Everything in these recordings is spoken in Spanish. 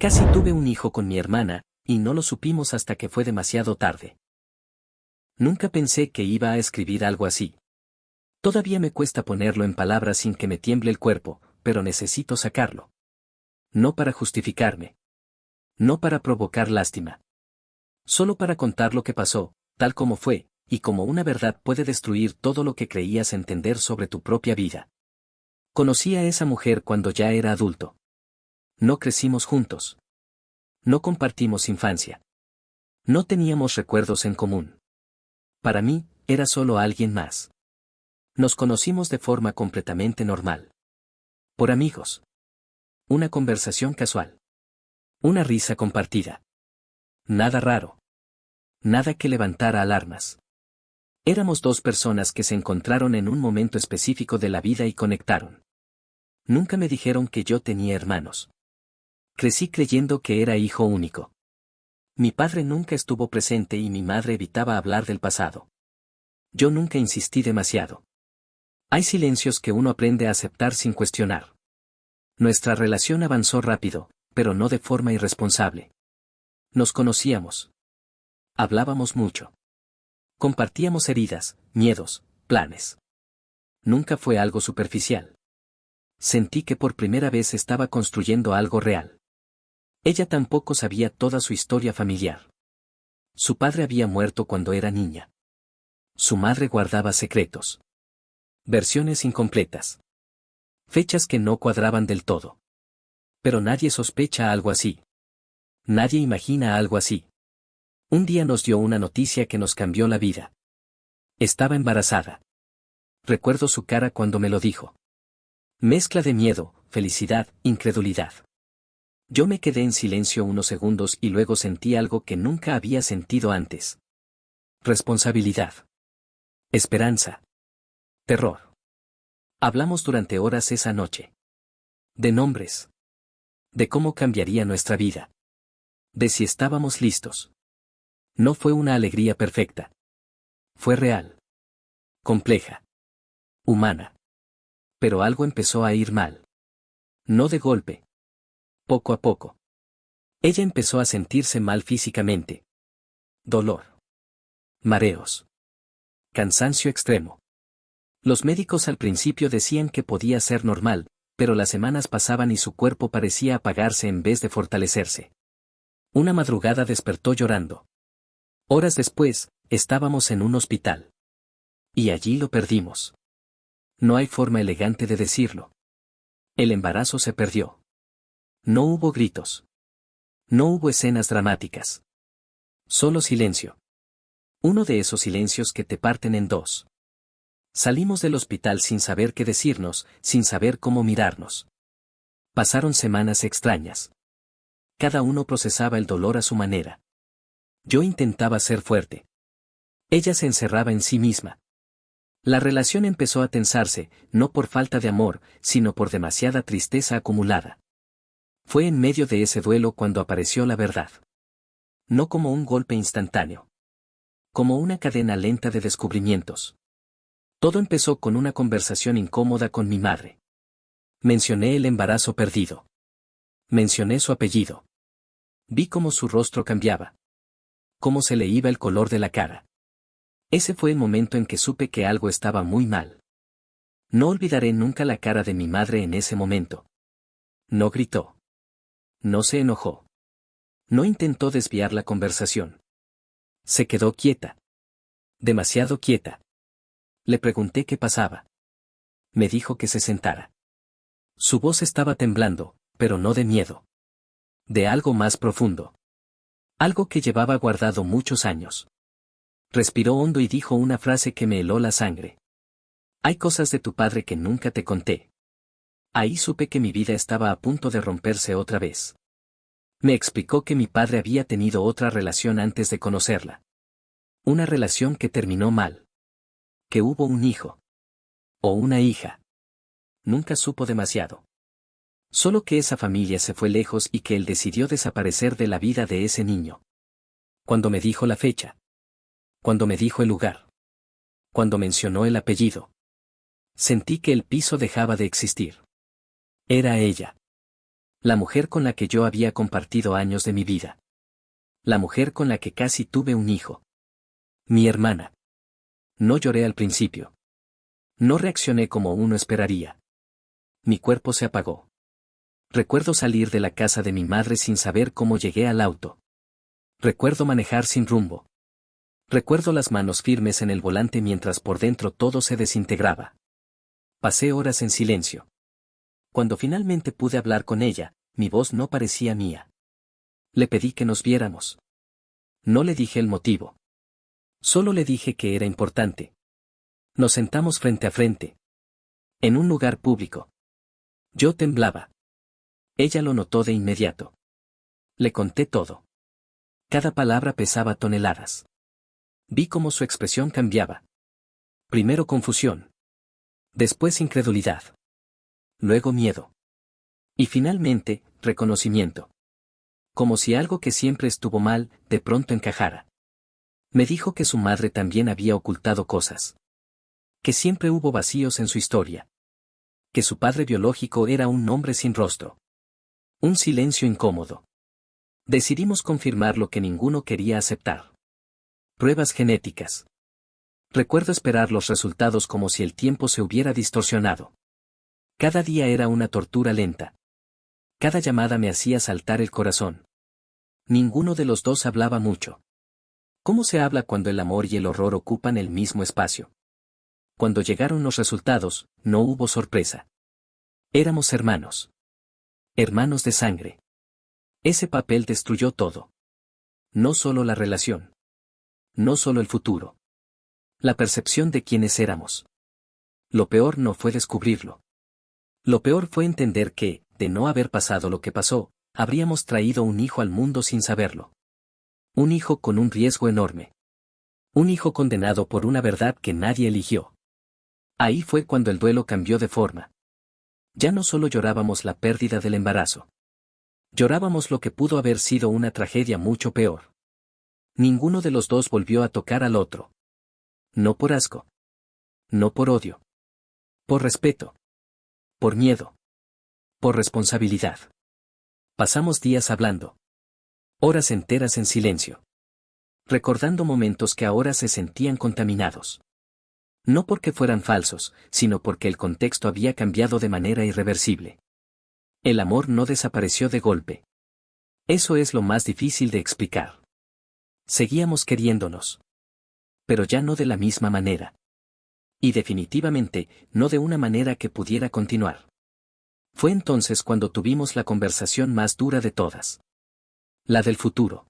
Casi tuve un hijo con mi hermana, y no lo supimos hasta que fue demasiado tarde. Nunca pensé que iba a escribir algo así. Todavía me cuesta ponerlo en palabras sin que me tiemble el cuerpo, pero necesito sacarlo. No para justificarme. No para provocar lástima. Solo para contar lo que pasó, tal como fue, y como una verdad puede destruir todo lo que creías entender sobre tu propia vida. Conocí a esa mujer cuando ya era adulto. No crecimos juntos. No compartimos infancia. No teníamos recuerdos en común. Para mí, era solo alguien más. Nos conocimos de forma completamente normal. Por amigos. Una conversación casual. Una risa compartida. Nada raro. Nada que levantara alarmas. Éramos dos personas que se encontraron en un momento específico de la vida y conectaron. Nunca me dijeron que yo tenía hermanos. Crecí creyendo que era hijo único. Mi padre nunca estuvo presente y mi madre evitaba hablar del pasado. Yo nunca insistí demasiado. Hay silencios que uno aprende a aceptar sin cuestionar. Nuestra relación avanzó rápido, pero no de forma irresponsable. Nos conocíamos. Hablábamos mucho. Compartíamos heridas, miedos, planes. Nunca fue algo superficial. Sentí que por primera vez estaba construyendo algo real. Ella tampoco sabía toda su historia familiar. Su padre había muerto cuando era niña. Su madre guardaba secretos. Versiones incompletas. Fechas que no cuadraban del todo. Pero nadie sospecha algo así. Nadie imagina algo así. Un día nos dio una noticia que nos cambió la vida. Estaba embarazada. Recuerdo su cara cuando me lo dijo. Mezcla de miedo, felicidad, incredulidad. Yo me quedé en silencio unos segundos y luego sentí algo que nunca había sentido antes. Responsabilidad. Esperanza. Terror. Hablamos durante horas esa noche. De nombres. De cómo cambiaría nuestra vida. De si estábamos listos. No fue una alegría perfecta. Fue real. Compleja. Humana. Pero algo empezó a ir mal. No de golpe. Poco a poco. Ella empezó a sentirse mal físicamente. Dolor. Mareos. Cansancio extremo. Los médicos al principio decían que podía ser normal, pero las semanas pasaban y su cuerpo parecía apagarse en vez de fortalecerse. Una madrugada despertó llorando. Horas después, estábamos en un hospital. Y allí lo perdimos. No hay forma elegante de decirlo. El embarazo se perdió. No hubo gritos. No hubo escenas dramáticas. Solo silencio. Uno de esos silencios que te parten en dos. Salimos del hospital sin saber qué decirnos, sin saber cómo mirarnos. Pasaron semanas extrañas. Cada uno procesaba el dolor a su manera. Yo intentaba ser fuerte. Ella se encerraba en sí misma. La relación empezó a tensarse, no por falta de amor, sino por demasiada tristeza acumulada. Fue en medio de ese duelo cuando apareció la verdad. No como un golpe instantáneo. Como una cadena lenta de descubrimientos. Todo empezó con una conversación incómoda con mi madre. Mencioné el embarazo perdido. Mencioné su apellido. Vi cómo su rostro cambiaba. Cómo se le iba el color de la cara. Ese fue el momento en que supe que algo estaba muy mal. No olvidaré nunca la cara de mi madre en ese momento. No gritó. No se enojó. No intentó desviar la conversación. Se quedó quieta. Demasiado quieta. Le pregunté qué pasaba. Me dijo que se sentara. Su voz estaba temblando, pero no de miedo. De algo más profundo. Algo que llevaba guardado muchos años. Respiró hondo y dijo una frase que me heló la sangre. Hay cosas de tu padre que nunca te conté. Ahí supe que mi vida estaba a punto de romperse otra vez. Me explicó que mi padre había tenido otra relación antes de conocerla. Una relación que terminó mal. Que hubo un hijo. O una hija. Nunca supo demasiado. Solo que esa familia se fue lejos y que él decidió desaparecer de la vida de ese niño. Cuando me dijo la fecha. Cuando me dijo el lugar. Cuando mencionó el apellido. Sentí que el piso dejaba de existir. Era ella. La mujer con la que yo había compartido años de mi vida. La mujer con la que casi tuve un hijo. Mi hermana. No lloré al principio. No reaccioné como uno esperaría. Mi cuerpo se apagó. Recuerdo salir de la casa de mi madre sin saber cómo llegué al auto. Recuerdo manejar sin rumbo. Recuerdo las manos firmes en el volante mientras por dentro todo se desintegraba. Pasé horas en silencio. Cuando finalmente pude hablar con ella, mi voz no parecía mía. Le pedí que nos viéramos. No le dije el motivo. Solo le dije que era importante. Nos sentamos frente a frente. En un lugar público. Yo temblaba. Ella lo notó de inmediato. Le conté todo. Cada palabra pesaba toneladas. Vi cómo su expresión cambiaba. Primero confusión. Después incredulidad. Luego miedo. Y finalmente, reconocimiento. Como si algo que siempre estuvo mal, de pronto encajara. Me dijo que su madre también había ocultado cosas. Que siempre hubo vacíos en su historia. Que su padre biológico era un hombre sin rostro. Un silencio incómodo. Decidimos confirmar lo que ninguno quería aceptar. Pruebas genéticas. Recuerdo esperar los resultados como si el tiempo se hubiera distorsionado. Cada día era una tortura lenta. Cada llamada me hacía saltar el corazón. Ninguno de los dos hablaba mucho. ¿Cómo se habla cuando el amor y el horror ocupan el mismo espacio? Cuando llegaron los resultados, no hubo sorpresa. Éramos hermanos. Hermanos de sangre. Ese papel destruyó todo. No solo la relación. No solo el futuro. La percepción de quiénes éramos. Lo peor no fue descubrirlo. Lo peor fue entender que, de no haber pasado lo que pasó, habríamos traído un hijo al mundo sin saberlo. Un hijo con un riesgo enorme. Un hijo condenado por una verdad que nadie eligió. Ahí fue cuando el duelo cambió de forma. Ya no solo llorábamos la pérdida del embarazo. Llorábamos lo que pudo haber sido una tragedia mucho peor. Ninguno de los dos volvió a tocar al otro. No por asco. No por odio. Por respeto. Por miedo. Por responsabilidad. Pasamos días hablando. Horas enteras en silencio. Recordando momentos que ahora se sentían contaminados. No porque fueran falsos, sino porque el contexto había cambiado de manera irreversible. El amor no desapareció de golpe. Eso es lo más difícil de explicar. Seguíamos queriéndonos. Pero ya no de la misma manera. Y definitivamente, no de una manera que pudiera continuar. Fue entonces cuando tuvimos la conversación más dura de todas. La del futuro.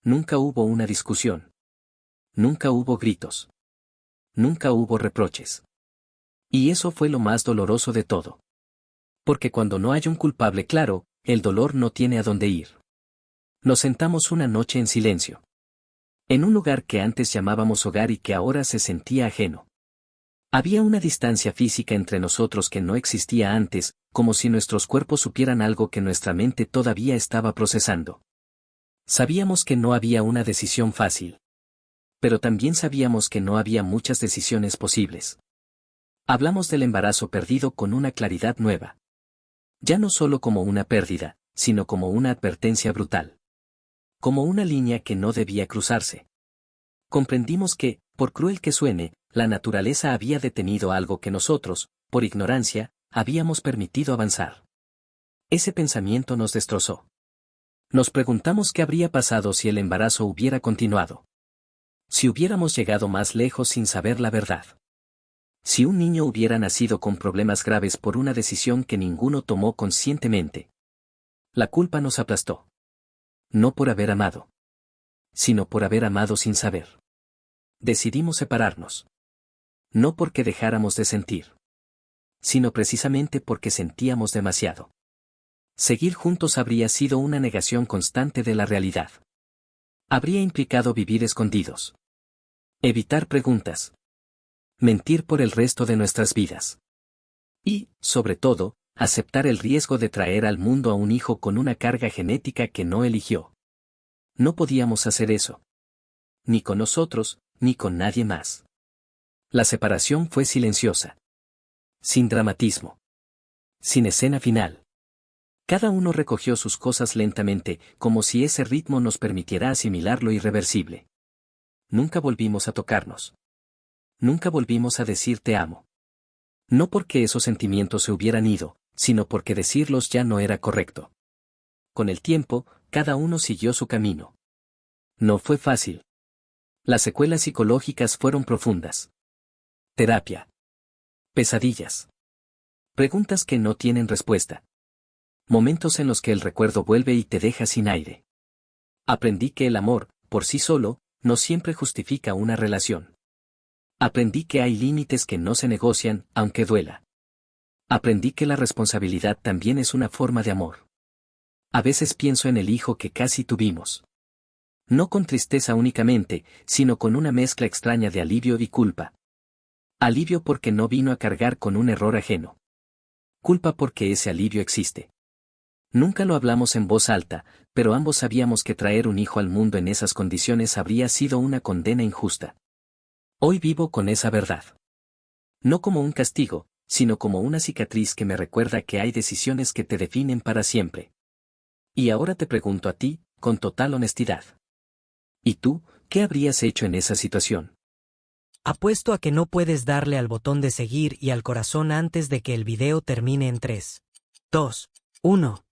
Nunca hubo una discusión. Nunca hubo gritos. Nunca hubo reproches. Y eso fue lo más doloroso de todo. Porque cuando no hay un culpable claro, el dolor no tiene a dónde ir. Nos sentamos una noche en silencio. En un lugar que antes llamábamos hogar y que ahora se sentía ajeno. Había una distancia física entre nosotros que no existía antes, como si nuestros cuerpos supieran algo que nuestra mente todavía estaba procesando. Sabíamos que no había una decisión fácil. Pero también sabíamos que no había muchas decisiones posibles. Hablamos del embarazo perdido con una claridad nueva. Ya no solo como una pérdida, sino como una advertencia brutal. Como una línea que no debía cruzarse. Comprendimos que, por cruel que suene, la naturaleza había detenido algo que nosotros, por ignorancia, habíamos permitido avanzar. Ese pensamiento nos destrozó. Nos preguntamos qué habría pasado si el embarazo hubiera continuado. Si hubiéramos llegado más lejos sin saber la verdad. Si un niño hubiera nacido con problemas graves por una decisión que ninguno tomó conscientemente. La culpa nos aplastó. No por haber amado. Sino por haber amado sin saber. Decidimos separarnos. No porque dejáramos de sentir. Sino precisamente porque sentíamos demasiado. Seguir juntos habría sido una negación constante de la realidad. Habría implicado vivir escondidos. Evitar preguntas. Mentir por el resto de nuestras vidas. Y, sobre todo, aceptar el riesgo de traer al mundo a un hijo con una carga genética que no eligió. No podíamos hacer eso. Ni con nosotros, ni con nadie más. La separación fue silenciosa. Sin dramatismo. Sin escena final. Cada uno recogió sus cosas lentamente, como si ese ritmo nos permitiera asimilar lo irreversible. Nunca volvimos a tocarnos. Nunca volvimos a decir te amo. No porque esos sentimientos se hubieran ido, sino porque decirlos ya no era correcto. Con el tiempo, cada uno siguió su camino. No fue fácil. Las secuelas psicológicas fueron profundas. Terapia. Pesadillas. Preguntas que no tienen respuesta. Momentos en los que el recuerdo vuelve y te deja sin aire. Aprendí que el amor, por sí solo, no siempre justifica una relación. Aprendí que hay límites que no se negocian, aunque duela. Aprendí que la responsabilidad también es una forma de amor. A veces pienso en el hijo que casi tuvimos. No con tristeza únicamente, sino con una mezcla extraña de alivio y culpa. Alivio porque no vino a cargar con un error ajeno. Culpa porque ese alivio existe. Nunca lo hablamos en voz alta, pero ambos sabíamos que traer un hijo al mundo en esas condiciones habría sido una condena injusta. Hoy vivo con esa verdad. No como un castigo, sino como una cicatriz que me recuerda que hay decisiones que te definen para siempre. Y ahora te pregunto a ti, con total honestidad. ¿Y tú, qué habrías hecho en esa situación? Apuesto a que no puedes darle al botón de seguir y al corazón antes de que el video termine en 3, 2, 1.